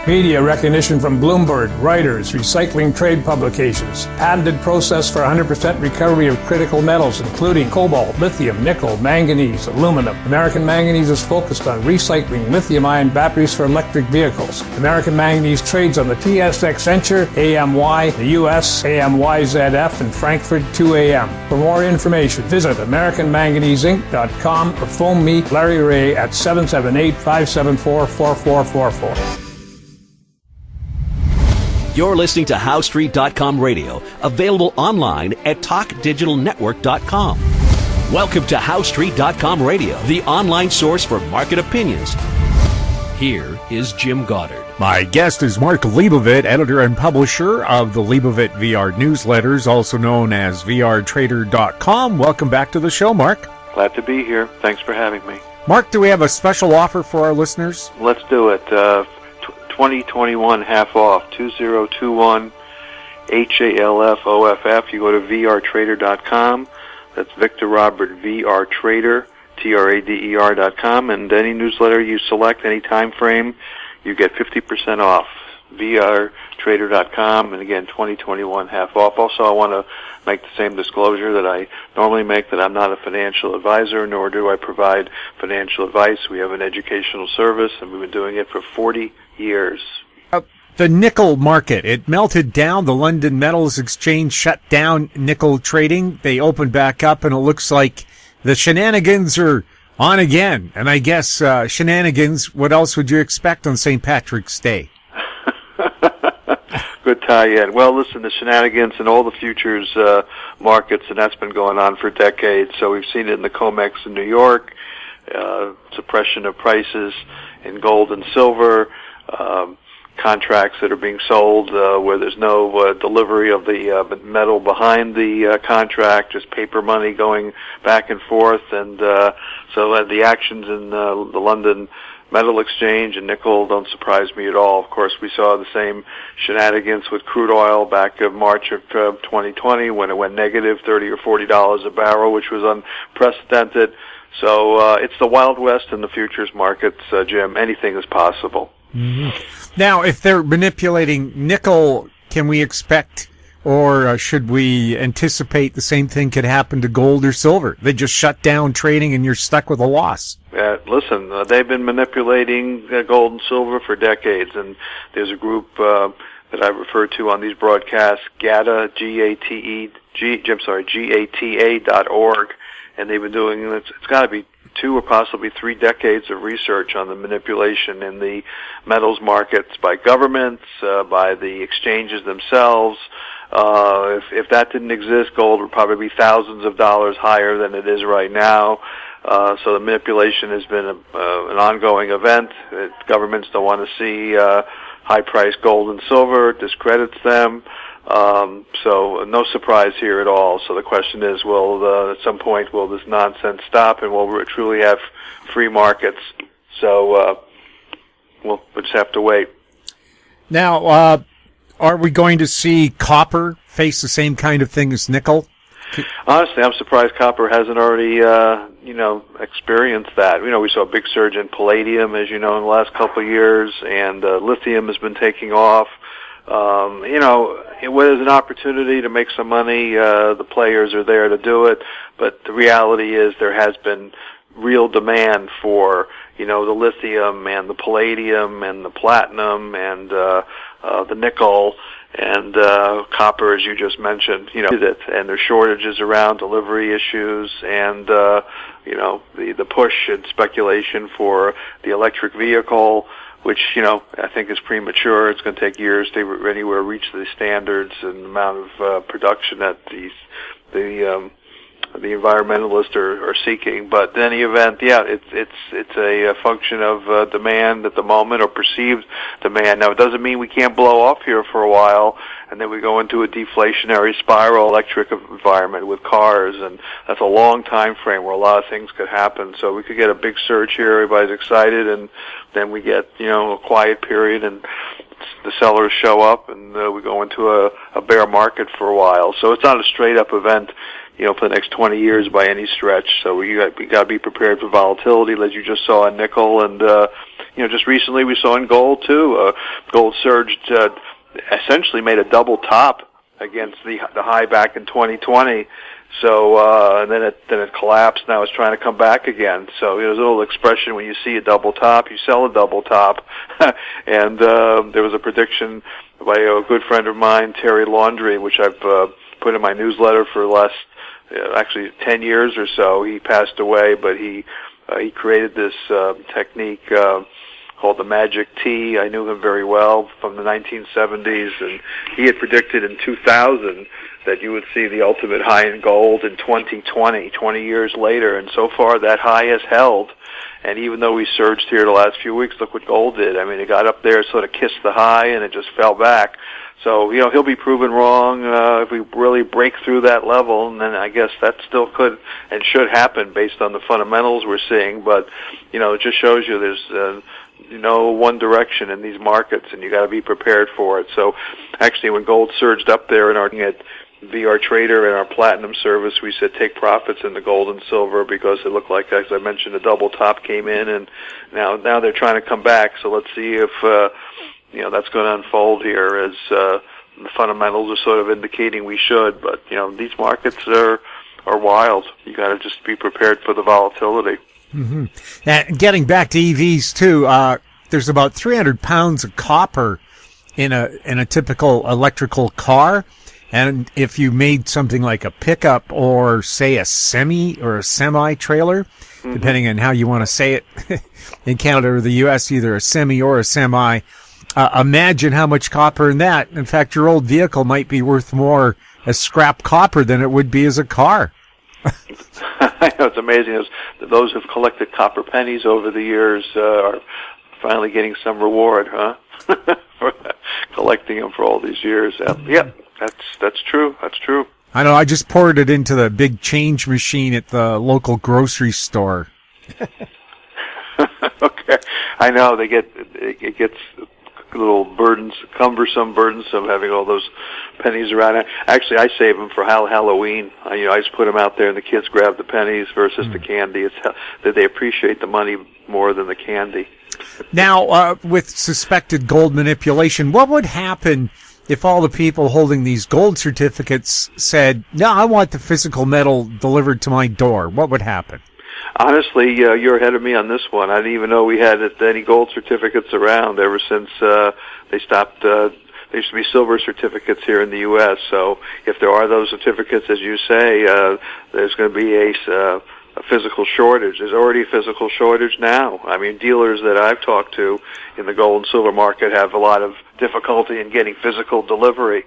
Media recognition from Bloomberg, Reuters, recycling trade publications. Patented process for 100% recovery of critical metals, including cobalt, lithium, nickel, manganese, aluminum. American Manganese is focused on recycling lithium-ion batteries for electric vehicles. American Manganese trades on the TSX Venture, AMY, the US, AMYZF, and Frankfurt 2AM. For more information, visit AmericanManganeseInc.com or phone me, Larry Ray, at 778-574-4444. You're listening to HowStreet.com radio, available online at TalkDigitalNetwork.com. Welcome to HowStreet.com radio, the online source for market opinions. Here is Jim Goddard. My guest is Mark Leibovit, editor and publisher of the Leibovit VR newsletters, also known as VRTrader.com. Welcome back to the show, Mark. Glad to be here. Thanks for having me. Mark, do we have a special offer for our listeners? Let's do it. 2021 half off, 2021 HALFOFF. You go to VRTrader.com. That's Victor Robert VRTrader, TRADER.com. And any newsletter you select, any time frame, you get 50% off. VRTrader.com. And again, 2021 half off. Also, I want to make the same disclosure that I normally make, that I'm not a financial advisor, nor do I provide financial advice. We have an educational service, and we've been doing it for 40 years. The nickel market, it melted down. The London Metals Exchange shut down nickel trading. They opened back up, and it looks like the shenanigans are on again. And I guess shenanigans, what else would you expect on St. Patrick's Day? Good tie-in. Well, listen, the shenanigans in all the futures markets, and that's been going on for decades. So we've seen it in the COMEX in New York, suppression of prices in gold and silver, contracts that are being sold where there's no delivery of the metal behind the contract, just paper money going back and forth. And so the actions in the London Metal Exchange and nickel don't surprise me at all. Of course, we saw the same shenanigans with crude oil back in March of 2020 when it went negative $30 or $40 a barrel, which was unprecedented. So it's the Wild West in the futures markets, Jim. Anything is possible. Mm-hmm. Now, if they're manipulating nickel, can we expect, or should we anticipate the same thing could happen to gold or silver? They just shut down trading and you're stuck with a loss. Listen, they've been manipulating gold and silver for decades, and there's a group that I refer to on these broadcasts, GATA, GATA.org, and they've been doing, it's got to be 2 or possibly 3 decades of research on the manipulation in the metals markets by governments, by the exchanges themselves. If that didn't exist, gold would probably be thousands of dollars higher than it is right now. So the manipulation has been an ongoing event. Governments don't want to see high-priced gold and silver. It discredits them. So no surprise here at all. So the question is, at some point, will this nonsense stop, and will we truly have free markets? So we'll just have to wait. Now, are we going to see copper face the same kind of thing as nickel? Honestly, I'm surprised copper hasn't already, experienced that. We saw a big surge in palladium, as you know, in the last couple of years, and lithium has been taking off. It was an opportunity to make some money. The players are there to do it, but the reality is there has been real demand for, the lithium and the palladium and the platinum and the nickel and copper, as you just mentioned. And there's shortages around, delivery issues, and the push and speculation for the electric vehicle, which, I think is premature. It's going to take years to anywhere reach the standards and amount of production that the environmentalists are seeking. But in any event, it's a function of demand at the moment, or perceived demand. Now, it doesn't mean we can't blow off here for a while, and then we go into a deflationary spiral electric environment with cars, and that's a long time frame where a lot of things could happen. So we could get a big surge here, everybody's excited, and then we get, a quiet period, and the sellers show up, and we go into a bear market for a while. So it's not a straight-up event, for the next 20 years by any stretch. So we got to be prepared for volatility, as you just saw in nickel, and just recently we saw in gold too. Gold surged, essentially made a double top against the high back in 2020. So and then it collapsed. Now it's trying to come back again. So there's a little expression: when you see a double top, you sell a double top. And there was a prediction by a good friend of mine, Terry Laundrie, which I've put in my newsletter for the last actually 10 years or so. He passed away, but he created this technique called the Magic T. I knew him very well from the 1970s, and he had predicted in 2000 that you would see the ultimate high in gold in 2020, 20 years later, and so far that high has held. And even though we surged here the last few weeks, look what gold did. I mean, it got up there, sort of kissed the high, and it just fell back. So, he'll be proven wrong if we really break through that level, and then I guess that still could and should happen based on the fundamentals we're seeing. But, it just shows you there's one direction in these markets, and you got to be prepared for it. So, actually, when gold surged up there in our VR Trader and our Platinum service, we said take profits in the gold and silver because it looked like, as I mentioned, a double top came in, and now they're trying to come back. So let's see if that's going to unfold here as the fundamentals are sort of indicating we should. But these markets are wild. You got to just be prepared for the volatility. Mm-hmm. And getting back to EVs too, there's about 300 pounds of copper in a typical electrical car. And if you made something like a pickup or, say, a semi or a semi-trailer, depending on how you want to say it in Canada or the U.S., either a semi or a semi, imagine how much copper in that. In fact, your old vehicle might be worth more as scrap copper than it would be as a car. I know, it's amazing. Those who've collected copper pennies over the years are finally getting some reward, huh? For collecting them for all these years. Yep. That's true. That's true. I know. I just poured it into the big change machine at the local grocery store. Okay, I know it gets a little cumbersome, having all those pennies around. Actually, I save them for Halloween. I just put them out there, and the kids grab the pennies versus the candy. It's that they appreciate the money more than the candy. Now, with suspected gold manipulation, what would happen if all the people holding these gold certificates said, no, I want the physical metal delivered to my door? What would happen? Honestly, you're ahead of me on this one. I didn't even know we had any gold certificates around ever since they stopped. There used to be silver certificates here in the U.S., so if there are those certificates, as you say, there's going to be a physical shortage. There's already a physical shortage now. I mean, dealers that I've talked to in the gold and silver market have a lot of difficulty in getting physical delivery.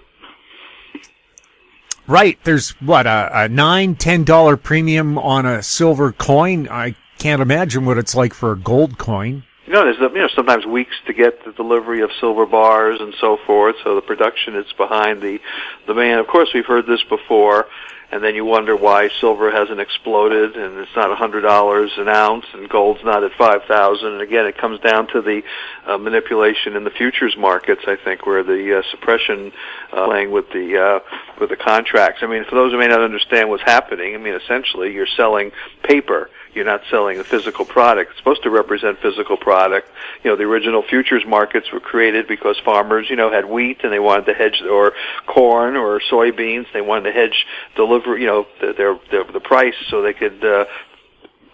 Right. There's, a $9, $10 premium on a silver coin. I can't imagine what it's like for a gold coin. There's sometimes weeks to get the delivery of silver bars and so forth, so the production is behind the demand. Of course, we've heard this before, and then you wonder why silver hasn't exploded, and it's not $100 an ounce, and gold's not at $5,000. And again, it comes down to the manipulation in the futures markets, I think, where the suppression playing with the contracts. I mean, for those who may not understand what's happening, I mean, essentially, you're selling paper. You're not selling a physical product. It's supposed to represent physical product. The original futures markets were created because farmers, had wheat and they wanted to hedge, or corn or soybeans. They wanted to hedge delivery, the price so they could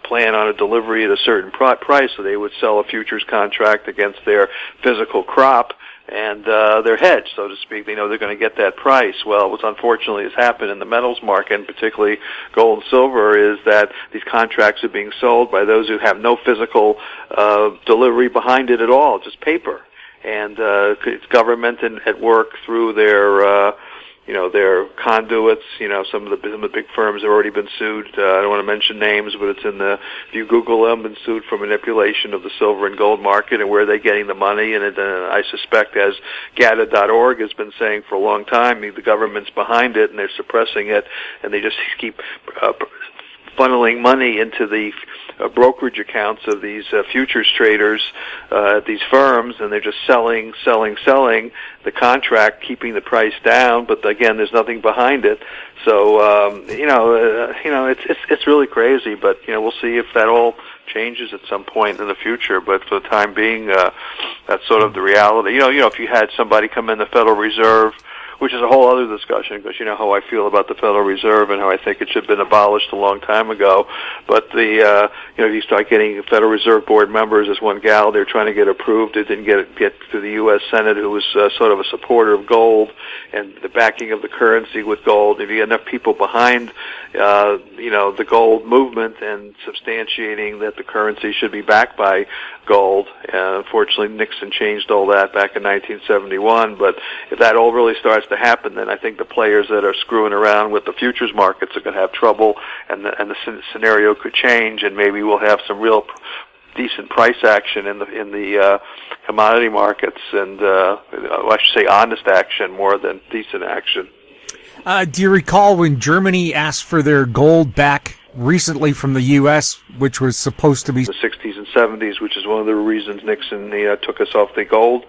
plan on a delivery at a certain price. So they would sell a futures contract against their physical crop. And they're hedged, so to speak. They know they're going to get that price. Well, what's unfortunately has happened in the metals market, and particularly gold and silver, is that these contracts are being sold by those who have no physical delivery behind it at all, just paper. And it's government at work through their their conduits. Some of the big firms have already been sued. I don't want to mention names, but it's if you Google them, been sued for manipulation of the silver and gold market, and where they're getting the money. And I suspect, as GATA.org has been saying for a long time, the government's behind it, and they're suppressing it, and they just keep funneling money into the brokerage accounts of these futures traders at these firms, and they're just selling the contract, keeping the price down. But again, there's nothing behind it. So it's really crazy. But we'll see if that all changes at some point in the future. But for the time being, that's sort of the reality. You know, if you had somebody come in the Federal Reserve, which is a whole other discussion, because you know how I feel about the Federal Reserve and how I think it should have been abolished a long time ago. But if you start getting Federal Reserve Board members, as one gal they're trying to get approved, it didn't get to the U.S. Senate, who was sort of a supporter of gold and the backing of the currency with gold. If you get enough people behind, the gold movement and substantiating that the currency should be backed by gold. Unfortunately, Nixon changed all that back in 1971. But if that all really starts to happen, then I think the players that are screwing around with the futures markets are going to have trouble, and the scenario could change, and maybe we'll have some real decent price action in the commodity markets, and I should say honest action more than decent action. Do you recall when Germany asked for their gold back recently from the U.S., which was supposed to be the 60s and 70s, which is one of the reasons Nixon took us off the gold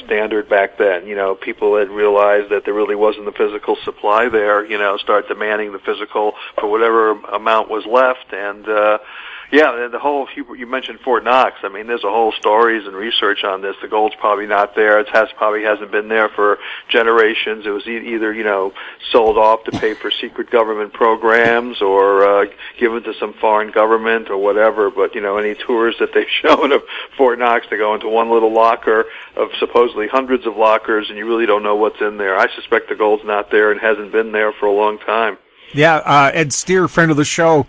standard back then. You know, people had realized that there really wasn't the physical supply there, start demanding the physical for whatever amount was left, and the whole, you mentioned Fort Knox. I mean, there's a whole stories and research on this. The gold's probably not there. It probably hasn't been there for generations. It was either, sold off to pay for secret government programs or given to some foreign government or whatever. But, any tours that they've shown of Fort Knox, they go into one little locker of supposedly hundreds of lockers, and you really don't know what's in there. I suspect the gold's not there and hasn't been there for a long time. Yeah, Ed Steer, friend of the show,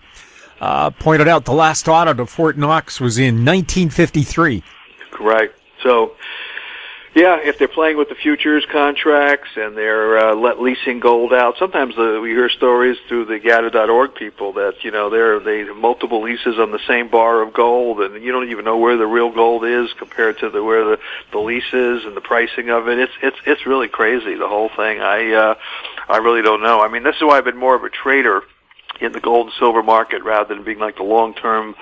pointed out the last audit of Fort Knox was in 1953. Right. So, if they're playing with the futures contracts and they're leasing gold out, sometimes we hear stories through the Gather.org people that, they have multiple leases on the same bar of gold, and you don't even know where the real gold is compared to where the lease is and the pricing of it. It's really crazy, the whole thing. I really don't know. I mean, this is why I've been more of a trader in the gold and silver market rather than being like the long-term,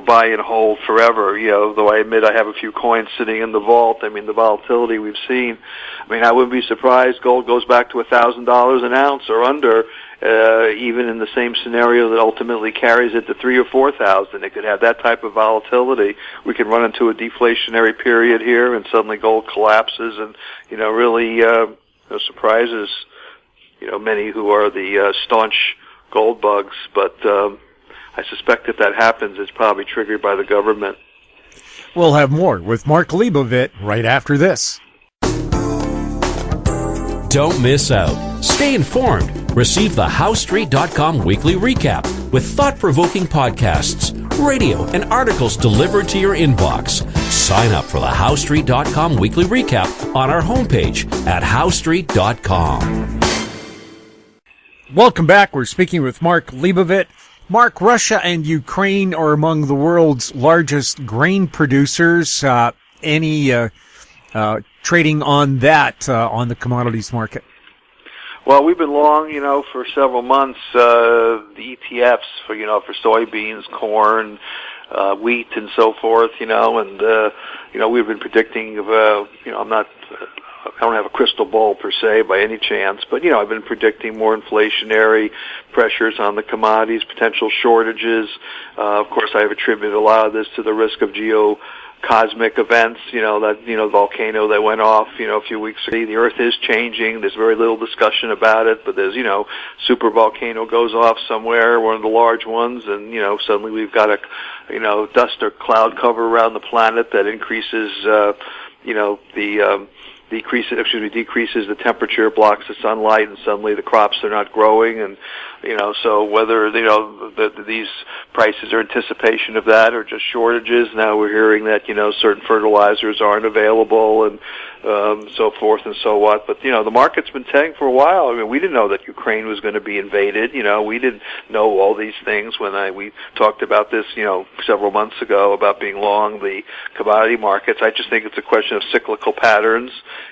buy and hold forever. Though I admit I have a few coins sitting in the vault. I mean, the volatility we've seen. I mean, I wouldn't be surprised gold goes back to $1,000 an ounce or under, even in the same scenario that ultimately carries it to 3,000 or 4,000. It could have that type of volatility. We could run into a deflationary period here, and suddenly gold collapses, and really surprises many who are the staunch gold bugs, but I suspect if that happens, it's probably triggered by the government. We'll have more with Mark Leibovit right after this. Don't miss out. Stay informed. Receive the HowStreet.com weekly recap with thought-provoking podcasts, radio, and articles delivered to your inbox. Sign up for the HowStreet.com weekly recap on our homepage at HowStreet.com. Welcome back. We're speaking with Mark Leibovit. Mark, Russia and Ukraine are among the world's largest grain producers. Any trading on that on the commodities market? Well, we've been long, for several months, the ETFs for soybeans, corn, wheat, and so forth, and we've been predicting I don't have a crystal ball per se by any chance, but I've been predicting more inflationary pressures on the commodities, potential shortages. Of course, I have attributed a lot of this to the risk of geocosmic events. The volcano that went off, a few weeks ago. The Earth is changing. There's very little discussion about it, but there's super volcano goes off somewhere, one of the large ones, and suddenly we've got a dust or cloud cover around the planet that increases decreases the temperature, blocks the sunlight, and suddenly the crops are not growing. And so whether these prices are anticipation of that or just shortages, now we're hearing that certain fertilizers aren't available and so forth and so what. But the market's been saying for a while. I mean, we didn't know that Ukraine was going to be invaded. We didn't know all these things when we talked about this several months ago about being long the commodity markets. I just think it's a question of cyclical patterns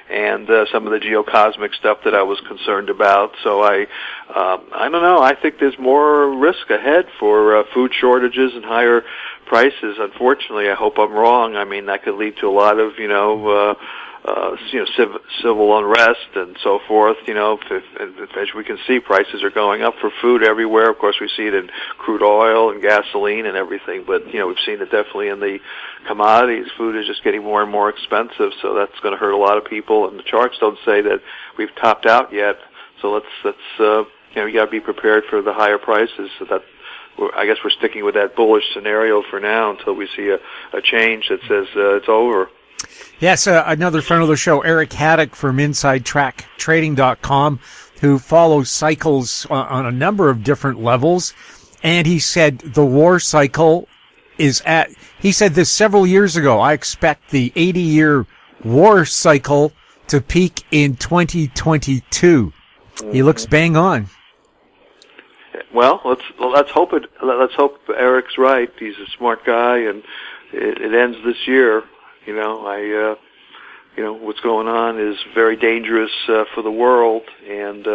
and some of the geocosmic stuff that I was concerned about. So I don't know. I think there's more risk ahead for food shortages and higher prices. Unfortunately, I hope I'm wrong. I mean, that could lead to a lot of civil unrest and so forth. As we can see, prices are going up for food everywhere. Of course, we see it in crude oil and gasoline and everything, but we've seen it definitely in the commodities. Food is just getting more and more expensive, so that's going to hurt a lot of people. And the charts don't say that we've topped out yet. So let's you got to be prepared for the higher prices. So that I guess we're sticking with that bullish scenario for now until we see a change that says it's over. Yes, another friend of the show, Eric Haddock from InsideTrackTrading.com, who follows cycles on a number of different levels. And he said the war cycle he said this several years ago, I expect the 80-year war cycle to peak in 2022. He looks bang on. Well, let's hope it. Let's hope Eric's right. He's a smart guy, and it ends this year. What's going on is very dangerous for the world, and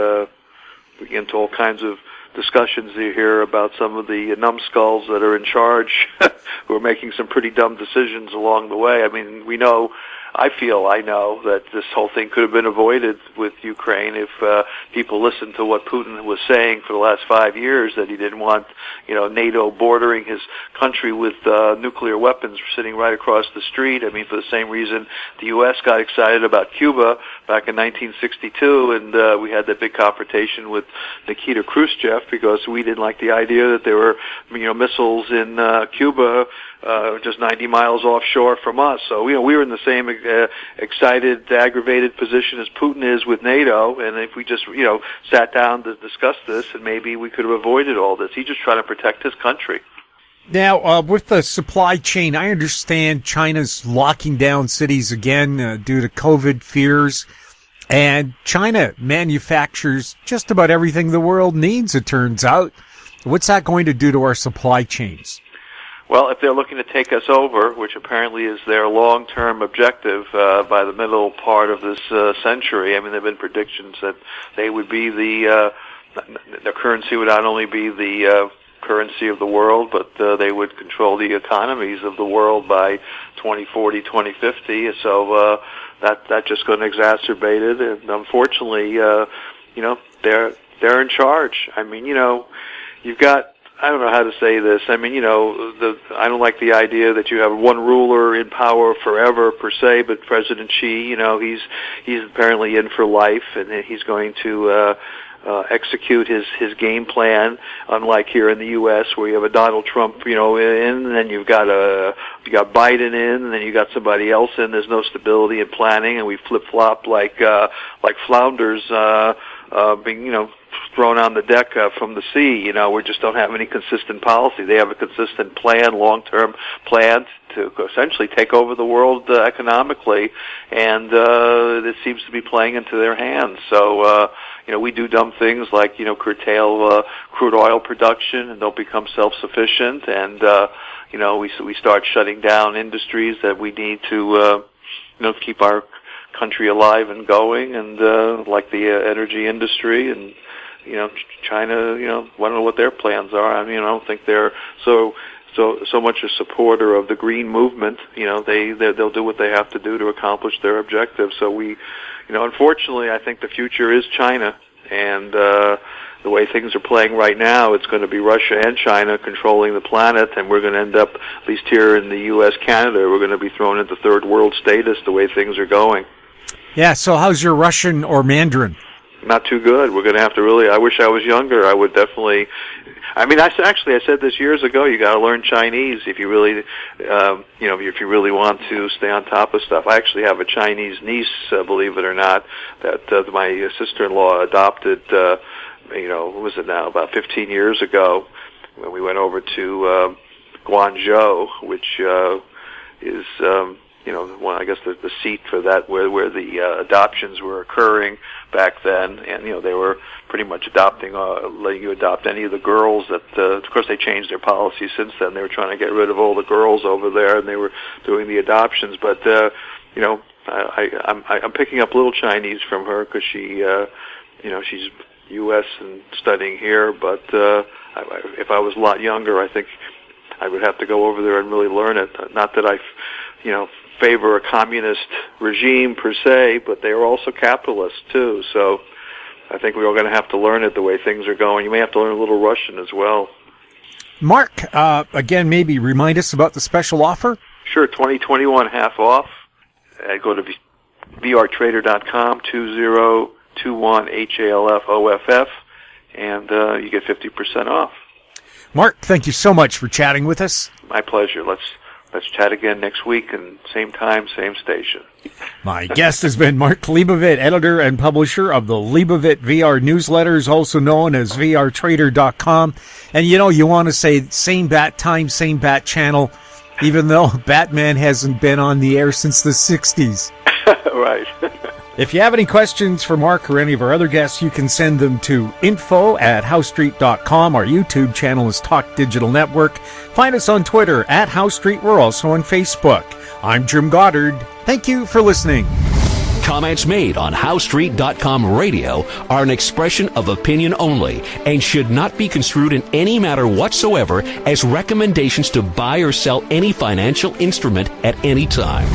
we get into all kinds of discussions you hear about some of the numbskulls that are in charge who are making some pretty dumb decisions along the way. I mean, I know that this whole thing could have been avoided with Ukraine if people listened to what Putin was saying for the last 5 years, that he didn't want, NATO bordering his country with nuclear weapons sitting right across the street. I mean, for the same reason the U.S. got excited about Cuba back in 1962, and we had that big confrontation with Nikita Khrushchev because we didn't like the idea that there were, missiles in Cuba just 90 miles offshore from us. So, we were in the same excited, aggravated position as Putin is with NATO, and if we just, sat down to discuss this, and maybe we could have avoided all this. He's just trying to protect his country. Now, with the supply chain, I understand China's locking down cities again due to COVID fears, and China manufactures just about everything the world needs, it turns out. What's that going to do to our supply chains? Well, if they're looking to take us over, which apparently is their long-term objective by the middle part of this century, I mean, there have been predictions that they would be the currency would not only be the currency of the world, but they would control the economies of the world by 2040, 2050. So that's just going to exacerbate it. And unfortunately, they're in charge. I mean, you've got. I don't know how to say this. I mean, I don't like the idea that you have one ruler in power forever per se, but President Xi, he's apparently in for life, and he's going to execute his game plan, unlike here in the U.S. where you have a Donald Trump, in, and then you got Biden in, and then you got somebody else in. There's no stability in planning, and we flip-flop like flounders, being, thrown on the deck from the sea. We just don't have any consistent policy. They have a consistent plan, long-term plan to essentially take over the world economically, and it seems to be playing into their hands. So, we do dumb things like, curtail crude oil production and don't become self-sufficient, and, we start shutting down industries that we need to, keep our country alive and going, and like the energy industry, and China, I don't know what their plans are. I mean, I don't think they're so much a supporter of the green movement. They'll do what they have to do to accomplish their objectives. So unfortunately, I think the future is China, and the way things are playing right now, it's going to be Russia and China controlling the planet, and we're going to end up, at least here in the U.S., Canada, we're going to be thrown into third world status the way things are going. Yeah, so how's your Russian or Mandarin? Not too good. We're going to have to really, I wish I was younger. I would definitely, I said this years ago, you got to learn Chinese if you really, if you really want to stay on top of stuff. I actually have a Chinese niece, believe it or not, that my sister-in-law adopted, what was it now, about 15 years ago, when we went over to Guangzhou, which is, I guess the seat for that, where the adoptions were occurring back then, and they were pretty much adopting, letting you adopt any of the girls. That of course they changed their policy since then. They were trying to get rid of all the girls over there, and they were doing the adoptions. But I'm picking up little Chinese from her because she, she's U.S. and studying here. But if I was a lot younger, I think I would have to go over there and really learn it. Not that I favor a communist regime per se, but they are also capitalists too. So I think we're all going to have to learn it the way things are going. You may have to learn a little Russian as well. Mark, again, maybe remind us about the special offer? Sure, 2021 half off. Go to vrtrader.com, 2021 HALFOFF, and you get 50% off. Mark, thank you so much for chatting with us. My pleasure. Let's chat again next week, and same time, same station. My guest has been Mark Leibovit, editor and publisher of the Leibovit VR newsletters, also known as vrtrader.com. And you want to say same bat time, same bat channel, even though Batman hasn't been on the air since the 60s. Right. If you have any questions for Mark or any of our other guests, you can send them to info@howstreet.com. Our YouTube channel is Talk Digital Network. Find us on Twitter @HowStreet. We're also on Facebook. I'm Jim Goddard. Thank you for listening. Comments made on HowStreet.com radio are an expression of opinion only and should not be construed in any matter whatsoever as recommendations to buy or sell any financial instrument at any time.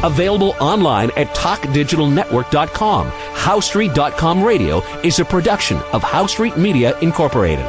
Available online at TalkDigitalNetwork.com. HowStreet.com radio is a production of HowStreet Media Incorporated.